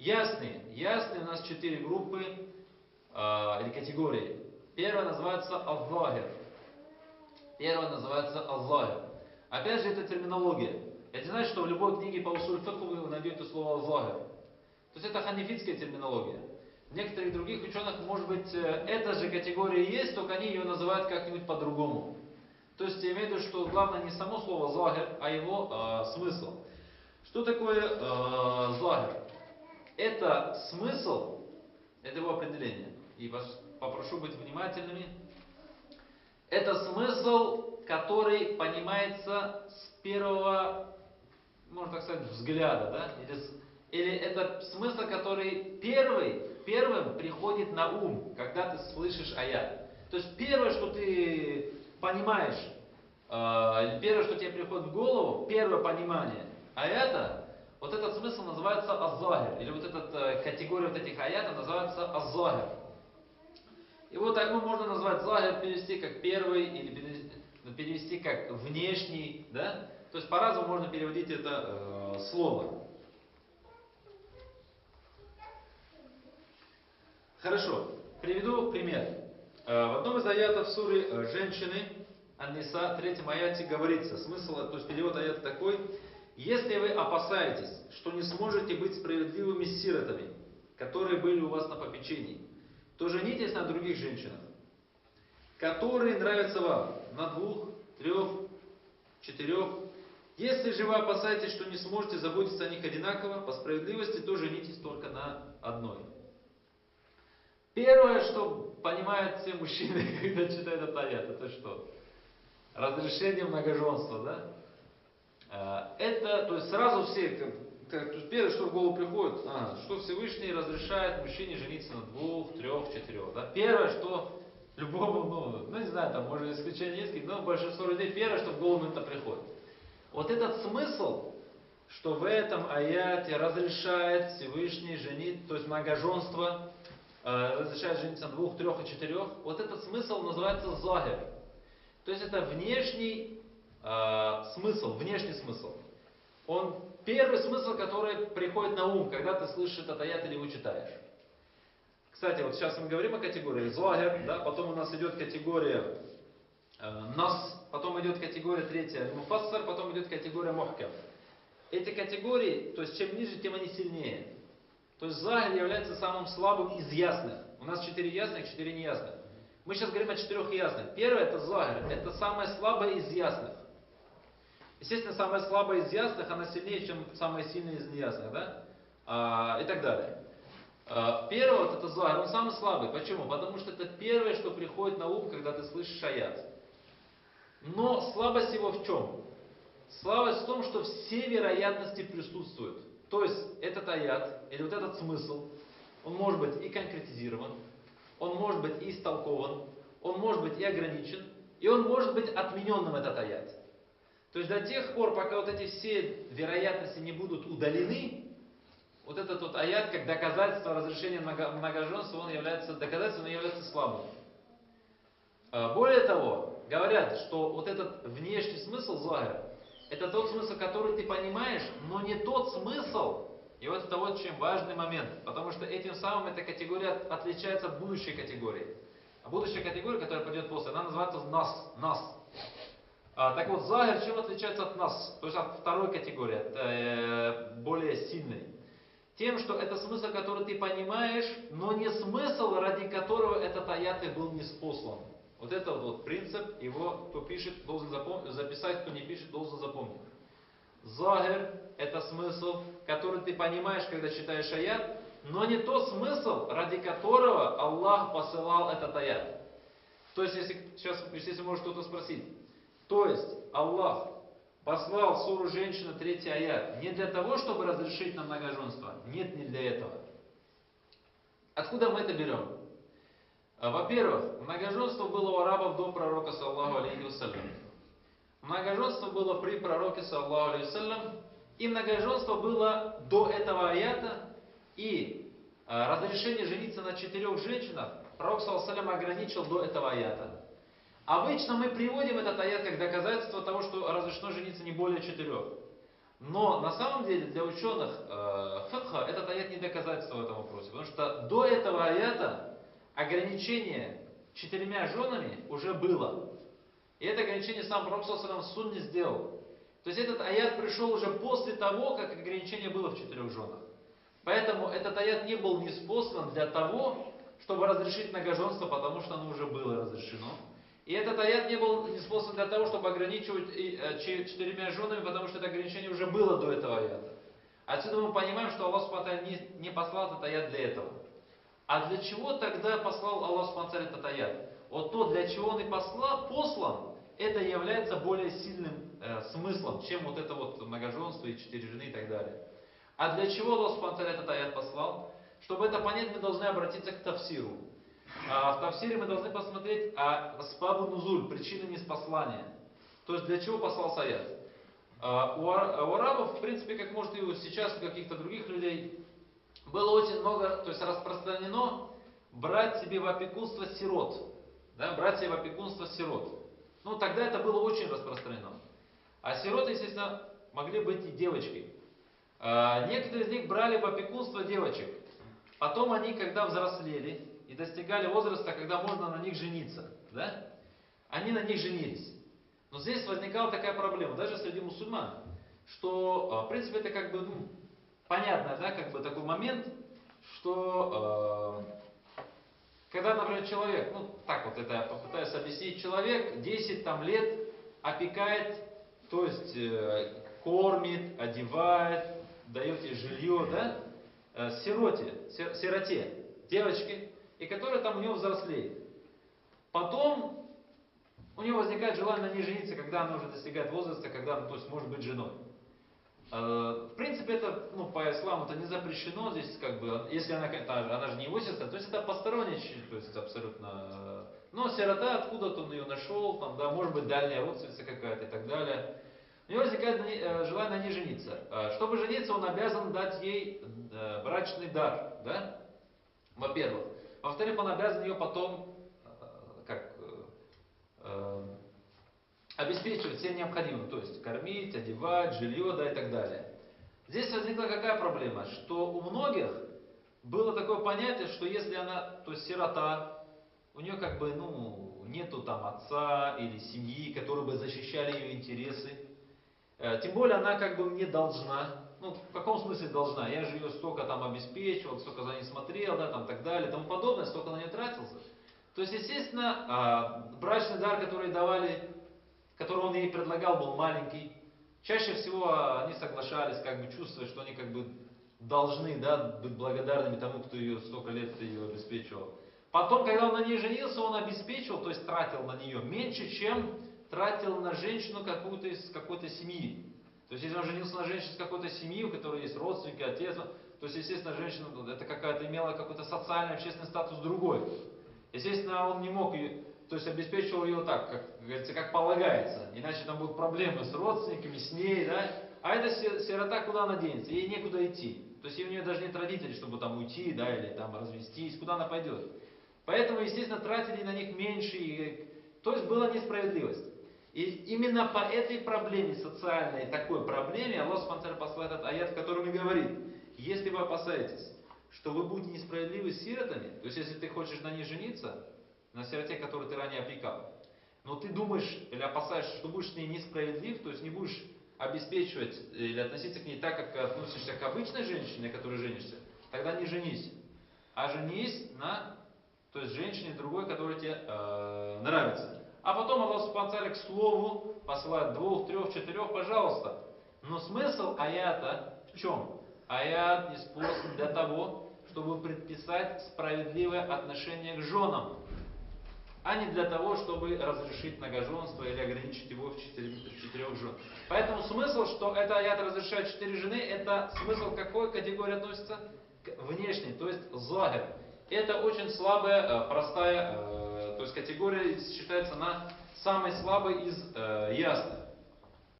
Ясные. Ясные у нас 4 группы или категории. Первая называется ал-захир. Первая называется ал-захир. Опять же, это терминология. Это значит, что в любой книге по усуль-фикху вы найдете слово ал-захир. То есть это ханифитская терминология. В некоторых других ученых, может быть, эта же категория есть, только они ее называют как-нибудь по-другому. То есть я имею в виду, что главное не само слово захир, а его смысл. Что такое захир? Это смысл, это его определение. И попрошу быть внимательными. Это смысл, который понимается с первого, можно так сказать, взгляда, да? Или это смысл, который первым приходит на ум, когда ты слышишь аят. То есть первое, что ты понимаешь, или первое, что тебе приходит в голову, первое понимание аята, вот этот смысл называется аз-захир. Или вот эта категория вот этих аятов называется аз-захир. И вот можно назвать захир, перевести как первый, или перевести как внешний, да? То есть по-разному можно переводить это слово. Хорошо, приведу пример. В одном из аятов суры женщины, Ан-Ниса, в 3 аяте говорится, смысл, то есть перевод аята такой: если вы опасаетесь, что не сможете быть справедливыми с сиротами, которые были у вас на попечении, то женитесь на других женщинах, которые нравятся вам, на 2, 3, 4. Если же вы опасаетесь, что не сможете заботиться о них одинаково, по справедливости, то женитесь только на одной. Первое, что понимают все мужчины, когда читают этот аят, это что? Разрешение многоженства, да? Это, то есть сразу все, то есть первое, что в голову приходит, что Всевышний разрешает мужчине жениться на 2, 3, 4, да? Первое, что любому, не знаю, там, может исключения есть, но большинство людей, первое, что в голову это приходит. Вот этот смысл, что в этом аяте разрешает Всевышний женить, то есть многоженство, разрешает жениться на 2, 3 и 4, вот этот смысл называется захир. То есть это внешний смысл, внешний смысл. Он первый смысл, который приходит на ум, когда ты слышишь этот аят или его читаешь. Кстати, вот сейчас мы говорим о категориях захир, да, потом у нас идет категория нас, потом идет категория 3 аль-муфассар, потом идет категория мухкам. Эти категории, то есть чем ниже, тем они сильнее. То есть захир является самым слабым из ясных. У нас 4 ясных, 4 неясных. Мы сейчас говорим о 4 ясных. Первое это захир, это самое слабое из ясных. Естественно, самое слабое из ясных, она сильнее, чем самое сильное из неясных, да? И так далее. Первое, вот это захир, он самый слабый. Почему? Потому что это первое, что приходит на ум, когда ты слышишь аят. Но слабость его в чем? Слабость в том, что все вероятности присутствуют. То есть этот аят, или вот этот смысл, он может быть и конкретизирован, он может быть и истолкован, он может быть и ограничен, и он может быть отмененным, этот аят. То есть до тех пор, пока вот эти все вероятности не будут удалены, вот этот вот аят, как доказательство разрешения многоженства, он является доказательством, он является слабым. Более того, говорят, что вот этот внешний смысл захир, это тот смысл, который ты понимаешь, но не тот смысл. И вот это вот очень важный момент, потому что этим самым эта категория отличается от будущей категории. А будущая категория, которая придет после, она называется нас. Так вот, захир чем отличается от нас? То есть от второй категории, от более сильной. Тем, что это смысл, который ты понимаешь, но не смысл, ради которого этот аят и был ниспослан. Вот это вот принцип, его кто пишет, должен записать, кто не пишет, должен запомнить. Захир – это смысл, который ты понимаешь, когда читаешь аят, но не тот смысл, ради которого Аллах посылал этот аят. То есть, если может кто-то спросить, то есть Аллах послал суру женщина 3 аят не для того, чтобы разрешить нам многоженство. Нет, не для этого. Откуда мы это берем? Во-первых, многоженство было у арабов до пророка, саллаху алейхи вассалям. Многоженство было при пророке, саллаху алейхи вассалям. И многоженство было до этого аята. И разрешение жениться на 4 женщинах пророк, саллаху алейхи вассалям, ограничил до этого аята. Обычно мы приводим этот аят как доказательство того, что разрешено жениться не более 4. Но на самом деле для ученых фикха этот аят не доказательство в этом вопросе. Потому что до этого аята ограничение 4 женами уже было. И это ограничение сам Пророк ﷺ в сунне сделал. То есть этот аят пришел уже после того, как ограничение было в 4 женах. Поэтому этот аят не был ниспослан для того, чтобы разрешить многоженство, потому что оно уже было разрешено. И этот аят не был ниспослан для того, чтобы ограничивать 4 женами, потому что это ограничение уже было до этого аята. Отсюда мы понимаем, что Аллах Субхану не послал этот аят для этого. А для чего тогда послал Аллах Субхану этот аят? Вот то, для чего он и послан, это является более сильным смыслом, чем вот это вот многоженство и 4 жены и так далее. А для чего Аллах Субхану этот аят послал? Чтобы это понять, мы должны обратиться к тафсиру. В тафсире мы должны посмотреть асбабу нузуль, причины ниспослания. То есть для чего послался аят. У арабов, в принципе, как может и сейчас у каких-то других людей, было очень много, то есть распространено брать себе в опекунство сирот. Да, брать себе в опекунство сирот. Ну, тогда это было очень распространено. А сироты, естественно, могли быть и девочки. Некоторые из них брали в опекунство девочек. Потом они, когда взрослели и достигали возраста, когда можно на них жениться, да, они на них женились. Но здесь возникала такая проблема, даже среди мусульман, что, в принципе, это как бы, понятно, да, как бы такой момент, что, когда, например, человек, так вот это я попытаюсь объяснить, человек 10 лет опекает, то есть кормит, одевает, дает ей жилье, да, сироте, девочке, и которая там у него взрослеет. Потом у него возникает желание на ней жениться, когда она уже достигает возраста, когда она, то есть, может быть женой. В принципе, это, по исламу это не запрещено, здесь как бы, если она же не его сестра, то есть это посторонняя, то есть абсолютно, но сирота, откуда-то он ее нашел, там, да, может быть дальняя родственница какая-то и так далее. У него возникает желание на ней жениться. Чтобы жениться, он обязан дать ей брачный дар, да, во-первых. Во-вторых, он обязан ее потом, обеспечивать всем необходимым, то есть кормить, одевать, жилье, да, и так далее. Здесь возникла какая проблема? Что у многих было такое понятие, что если она, то есть сирота, у нее как бы, нету там отца или семьи, которые бы защищали ее интересы, тем более она как бы мне должна, в каком смысле должна? Я же ее столько там обеспечивал, столько за ней смотрел, да, там так далее, тому подобное, столько на нее тратился. То есть, естественно, брачный дар, который давали, который он ей предлагал, был маленький. Чаще всего они соглашались, как бы чувствуя, что они как бы должны, да, быть благодарными тому, кто ее столько лет ее обеспечивал. Потом, когда он на ней женился, он обеспечивал, то есть тратил на нее меньше, чем тратил на женщину какую-то из какой-то семьи. То есть, если он женился на женщине из какой-то семьи, у которой есть родственники, отец, то есть, естественно, женщина это какая-то имела какой-то социальный, общественный статус другой. Естественно, он не мог ее, то есть обеспечивал ее так, как говорится, как полагается. Иначе там будут проблемы с родственниками, с ней, да. А эта сирота куда она денется? Ей некуда идти. То есть у нее даже нет родителей, чтобы там уйти, да, или там развестись, куда она пойдет. Поэтому, естественно, тратили на них меньше, то есть была несправедливость. И именно по этой проблеме, социальной такой проблеме, Аллах Субхану посылает этот аят, в котором и говорит: если вы опасаетесь, что вы будете несправедливы с сиротами, то есть если ты хочешь на ней жениться, на сироте, которую ты ранее опекал, но ты думаешь или опасаешься, что будешь с ней несправедлив, то есть не будешь обеспечивать или относиться к ней так, как относишься к обычной женщине, на которой женишься, тогда не женись. А женись на, то есть женщине другой, которая тебе нравится. А потом Аллах Субхану к слову посылает 2, 3, 4, пожалуйста. Но смысл аята в чем? Аят ниспослан для того, чтобы предписать справедливое отношение к женам, а не для того, чтобы разрешить многоженство или ограничить его в 4 жен. Поэтому смысл, что это аят разрешает 4 жены, это смысл к какой категории относится? К внешней, то есть захир. Это очень слабая, простая, то есть категория считается она самой слабой из ясных.